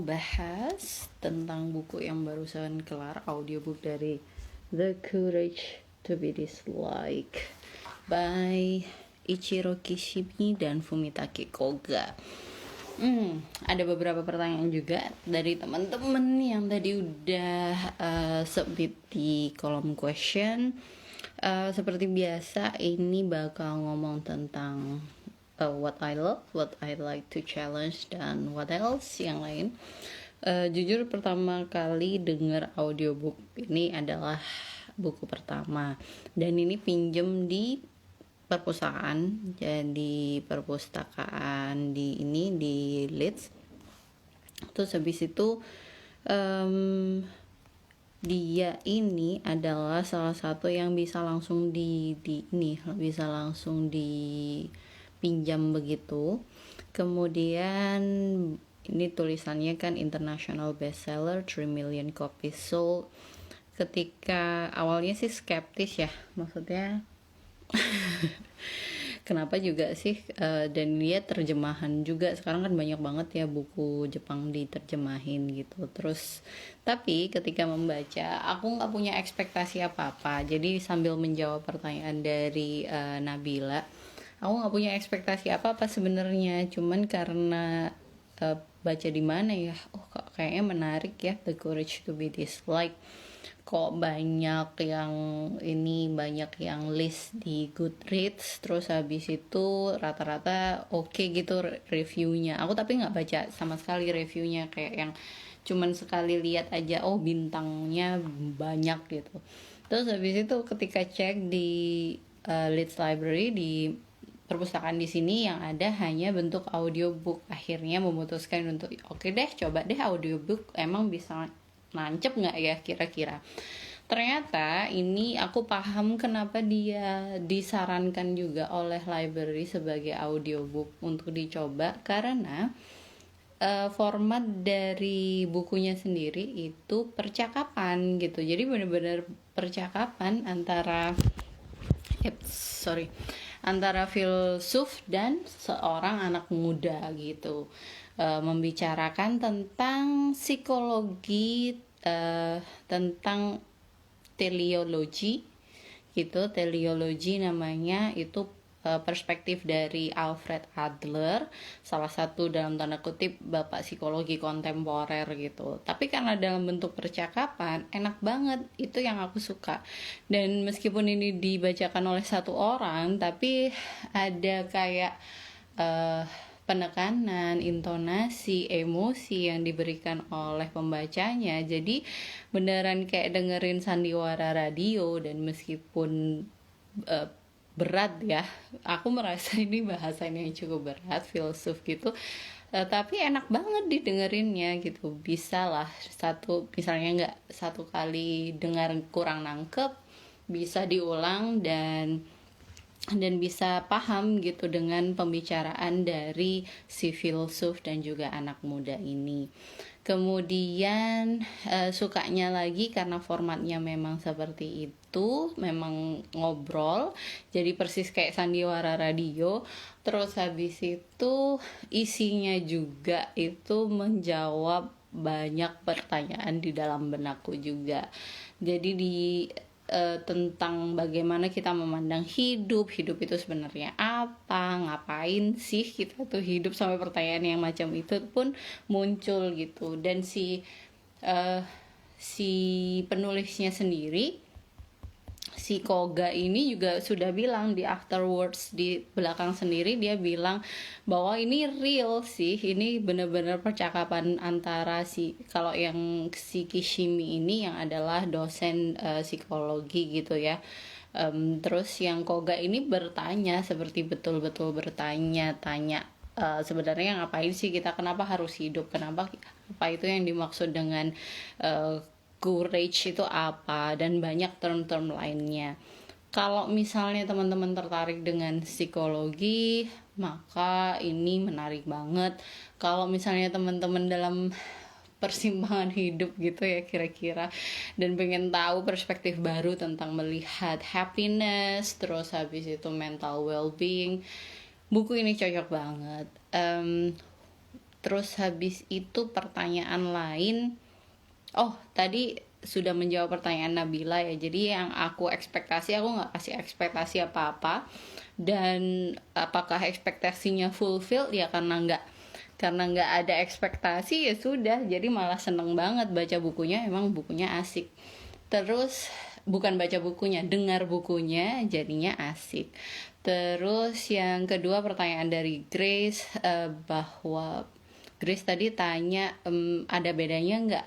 bahas tentang buku yang barusan kelar, audiobook dari The Courage to be Disliked by Ichiro Kishimi dan Fumitake Koga. Ada beberapa pertanyaan juga dari teman-teman yang tadi udah submit di kolom question. Seperti biasa, ini bakal ngomong tentang what I love, what I like to challenge, dan what else yang lain. Jujur pertama kali denger audiobook ini adalah buku pertama, dan ini pinjem di perpustakaan, jadi perpustakaan di Leeds. Terus habis itu dia ini adalah salah satu yang bisa langsung bisa langsung dipinjam begitu. Kemudian ini tulisannya kan international bestseller, 3 million copies sold. Ketika awalnya sih skeptis ya, maksudnya kenapa juga sih, dan dia terjemahan juga, sekarang kan banyak banget ya buku Jepang diterjemahin gitu. Terus tapi ketika membaca aku nggak punya ekspektasi apa-apa, jadi sambil menjawab pertanyaan dari Nabila, aku nggak punya ekspektasi apa-apa sebenarnya, cuman karena baca di mana ya, kayaknya menarik ya, The Courage to be Disliked. Kok banyak yang list di Goodreads, terus habis itu rata-rata oke gitu reviewnya. Aku tapi nggak baca sama sekali reviewnya, kayak yang cuman sekali lihat aja, bintangnya banyak gitu. Terus habis itu ketika cek di Leeds Library, di perpustakaan di sini yang ada hanya bentuk audiobook, akhirnya memutuskan untuk oke deh, coba deh audiobook, emang bisa nancep nggak ya kira-kira. Ternyata ini aku paham kenapa dia disarankan juga oleh library sebagai audiobook untuk dicoba, karena format dari bukunya sendiri itu percakapan gitu. Jadi benar-benar percakapan antara filsuf dan seorang anak muda gitu, membicarakan tentang psikologi, tentang teleologi gitu. Teleologi namanya itu, perspektif dari Alfred Adler, salah satu dalam tanda kutip bapak psikologi kontemporer gitu. Tapi karena dalam bentuk percakapan, enak banget, itu yang aku suka. Dan meskipun ini dibacakan oleh satu orang, tapi ada kayak penekanan, intonasi, emosi yang diberikan oleh pembacanya. Jadi beneran kayak dengerin sandiwara radio. Dan meskipun berat ya, aku merasa ini bahasannya yang cukup berat, filsuf gitu, tapi enak banget didengerinnya gitu. Bisa lah, misalnya nggak satu kali dengar kurang nangkep, bisa diulang dan bisa paham gitu dengan pembicaraan dari si filsuf dan juga anak muda ini. Kemudian sukanya lagi karena formatnya memang seperti itu, memang ngobrol, jadi persis kayak sandiwara radio. Terus habis itu isinya juga itu menjawab banyak pertanyaan di dalam benakku juga. Jadi tentang bagaimana kita memandang hidup itu sebenarnya apa, ngapain sih kita tuh hidup, sampai pertanyaan yang macam itu pun muncul gitu. Dan si penulisnya sendiri, si Koga ini juga sudah bilang di afterwards, di belakang sendiri dia bilang bahwa ini real sih, ini benar-benar percakapan antara kalau yang si Kishimi ini yang adalah dosen psikologi gitu ya. Terus yang Koga ini bertanya, seperti betul-betul bertanya-tanya, sebenarnya ngapain sih kita, kenapa harus hidup, apa itu yang dimaksud dengan courage itu apa, dan banyak term-term lainnya. Kalau misalnya teman-teman tertarik dengan psikologi, maka ini menarik banget. Kalau misalnya teman-teman dalam persimpangan hidup gitu ya kira-kira, dan pengen tahu perspektif baru tentang melihat happiness, terus habis itu mental well-being, buku ini cocok banget. Terus habis itu pertanyaan lain, oh tadi sudah menjawab pertanyaan Nabila ya. Jadi yang aku nggak kasih ekspektasi apa-apa. Dan apakah ekspektasinya fulfill? Ya karena nggak ada ekspektasi ya sudah. Jadi malah seneng banget baca bukunya, emang bukunya asik. Terus bukan baca bukunya, dengar bukunya jadinya asik. Terus yang kedua pertanyaan dari Grace, bahwa Grace tadi tanya ada bedanya nggak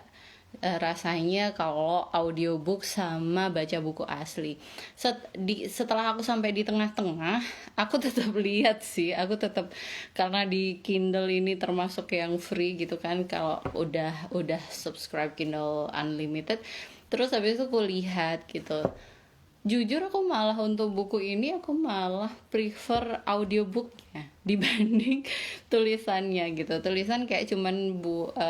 rasanya kalau audiobook sama baca buku asli. Setelah aku sampai di tengah-tengah, aku tetap lihat sih, karena di Kindle ini termasuk yang free gitu kan, kalau udah subscribe Kindle Unlimited. Terus habis itu aku lihat gitu, jujur aku malah untuk buku ini aku malah prefer audiobooknya dibanding tulisannya gitu. Tulisan kayak cuman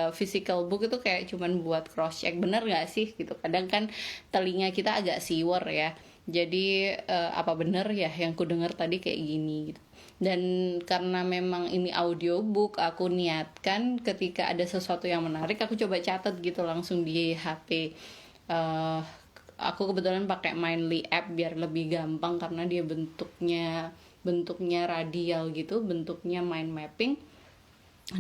physical book itu kayak cuman buat cross check bener nggak sih gitu. Kadang kan telinga kita agak siwer ya, jadi apa bener ya yang ku denger tadi kayak gini gitu. Dan karena memang ini audiobook, aku niatkan ketika ada sesuatu yang menarik aku coba catat gitu langsung di HP. Aku kebetulan pakai Mindly app biar lebih gampang karena dia bentuknya radial gitu, bentuknya mind mapping,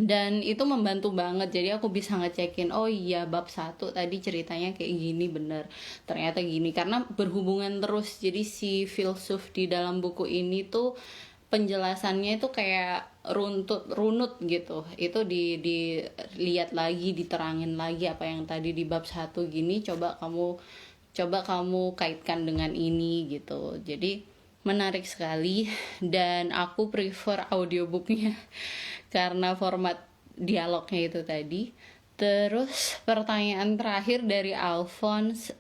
dan itu membantu banget. Jadi aku bisa ngecekin, oh iya bab 1 tadi ceritanya kayak gini, bener ternyata gini, karena berhubungan terus. Jadi si filsuf di dalam buku ini tuh penjelasannya itu kayak runut gitu. Itu dilihat lagi, diterangin lagi apa yang tadi di bab 1 gini, coba kamu kaitkan dengan ini gitu. Jadi menarik sekali dan aku prefer audiobooknya karena format dialognya itu tadi. Terus pertanyaan terakhir dari Alphonse,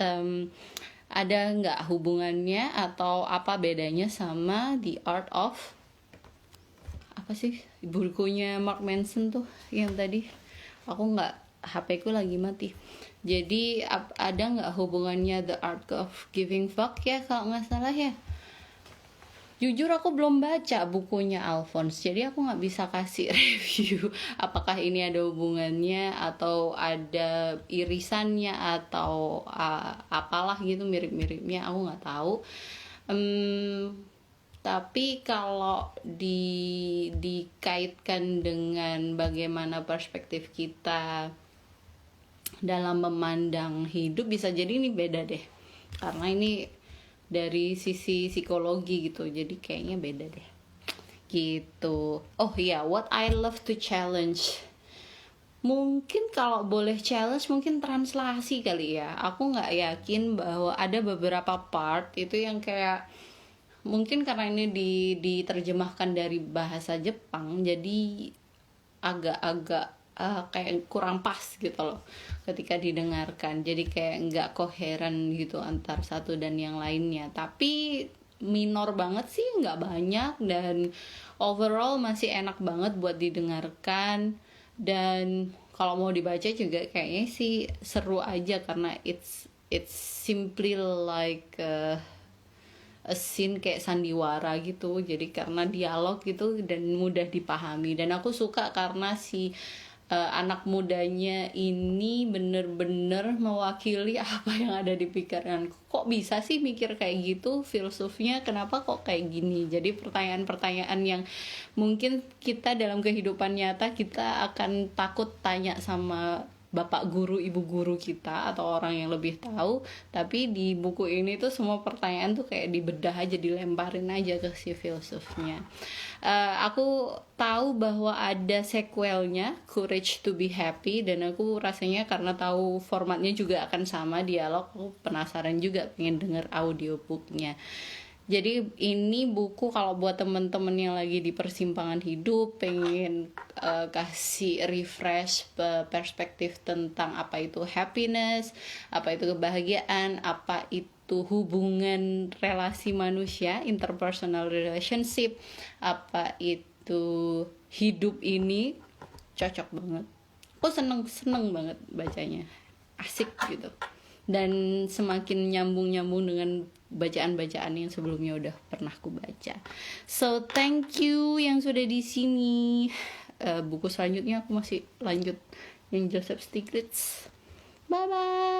ada nggak hubungannya atau apa bedanya sama The Art of, apa sih bukunya Mark Manson tuh yang tadi, aku nggak, HP ku lagi mati. Jadi ada nggak hubungannya The Art of Giving Fuck ya kalau nggak salah ya. Jujur aku belum baca bukunya Alphonse, jadi aku nggak bisa kasih review apakah ini ada hubungannya atau ada irisannya atau apalah gitu mirip-miripnya, aku nggak tahu. Tapi kalau dikaitkan dengan bagaimana perspektif kita dalam memandang hidup, bisa jadi ini beda deh, karena ini dari sisi psikologi gitu, jadi kayaknya beda deh gitu. Oh iya, what I love to challenge, mungkin kalau boleh challenge mungkin translasi kali ya. Aku nggak yakin bahwa ada beberapa part itu yang kayak, mungkin karena ini diterjemahkan dari bahasa Jepang, jadi agak-agak kayak kurang pas gitu loh ketika didengarkan. Jadi kayak nggak koheren gitu antar satu dan yang lainnya. Tapi minor banget sih, nggak banyak, dan overall masih enak banget buat didengarkan. Dan kalau mau dibaca juga kayaknya sih seru aja karena it's simply like a scene kayak sandiwara gitu. Jadi karena dialog gitu dan mudah dipahami, dan aku suka karena si anak mudanya ini bener-bener mewakili apa yang ada di pikiranku. Kok bisa sih mikir kayak gitu, filsufnya kenapa kok kayak gini. Jadi pertanyaan-pertanyaan yang mungkin kita dalam kehidupan nyata kita akan takut tanya sama bapak guru, ibu guru kita atau orang yang lebih tahu, tapi di buku ini tuh semua pertanyaan tuh kayak dibedah aja, dilemparin aja ke si filsufnya. Aku tahu bahwa ada sequelnya, Courage to be Happy, dan aku rasanya karena tahu formatnya juga akan sama dialog, aku penasaran juga pengen denger audiobooknya. Jadi ini buku kalau buat temen-temen yang lagi di persimpangan hidup, pengen kasih refresh perspektif tentang apa itu happiness, apa itu kebahagiaan, apa itu hubungan relasi manusia, interpersonal relationship, apa itu hidup ini, cocok banget. Aku seneng banget bacanya, asik gitu. Dan semakin nyambung dengan bacaan-bacaan yang sebelumnya udah pernah aku baca. So thank you yang sudah di sini. buku selanjutnya aku masih lanjut yang Joseph Stiglitz. Bye bye.